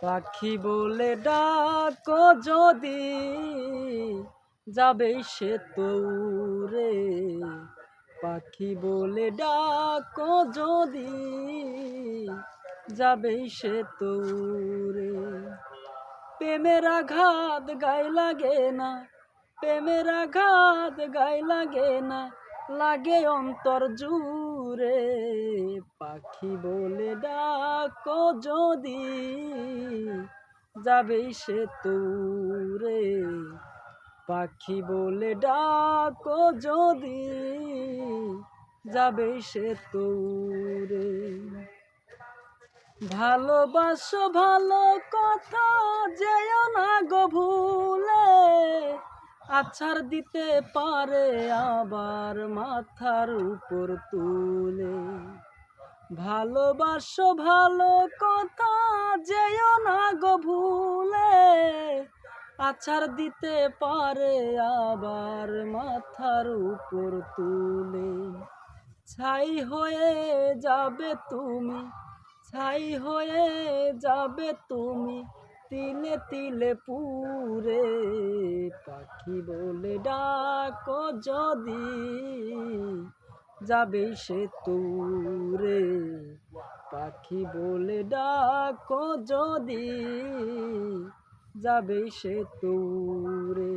পাখি বলে ডাকো যদি যাবে সে তো উড়ে। পাখি বলে ডাকো যদি যাবে সে তো উড়ে। প্রেমের আঘাত গায়ে লাগে না, প্রেমের আঘাত গায়ে লাগে না, লাগে অন্তর জুড়ে। পাখি বলে ডাকো যদি যাবে সে তুরে। পাখি বলে ডাকো যদি যাবে সে তুরে। ভালোবাসো ভালো কথা যেও না গো ভুলে, আছাড় দিতে পারে আবার মাথার উপর তুলে। ভালোবাসো ভালো কথা যেও না গো ভুলে, আছাড় দিতে পারে আবার মাথার উপর তুলে। ছাই হয়ে যাবে তুমি, ছাই হয়ে যাবে তুমি, তিলে তিলে পুরে। পাখি বলে ডাকো যদি যাবে সে তুরে। পাখি বলে ডাকো যদি যাবে সে তুরে।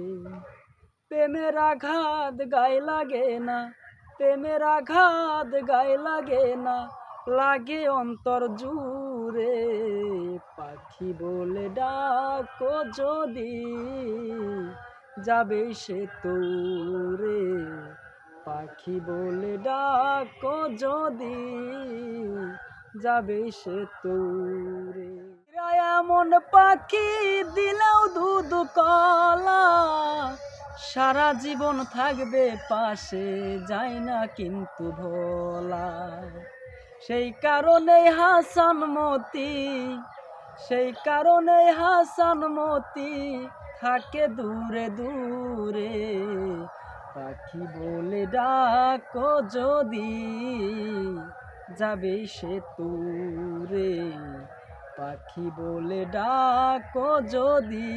প্রেমের আঘাত গায়ে লাগে না, প্রেমের আঘাত গায়ে লাগে না, লাগে অন্তর জুড়ে। পাখি বলে ডাকো যদি যাবে সে তুরে। পাখি বলে ডাকো যদি যাবে সে তুরে। এমন পাখি দিলেও দুধ কলা, সারা জীবন থাকবে পাশে, যায় না কিন্তু ভোলা। সেই কারণে হাসান মতি, সেই কারণে হাসান মতি থাকে দূরে দূরে। পাখি বলে ডাকো যদি যাবে সে তুরে। পাখি বলে ডাকো যদি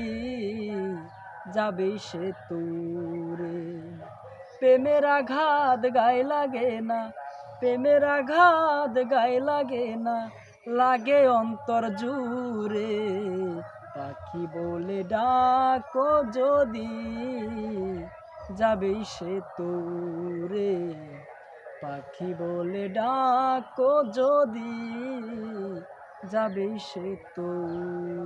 যাবে সে তুরে। প্রেমের আঘাত গায়ে লাগে না, প্রেমের আঘাত গায়ে লাগে না, লাগে অন্তর জুড়ে। পাখি বলে ডাকো যদি যাবে সে তুরে। পাখি বলে ডাকো যদি যাবে সে তুরে।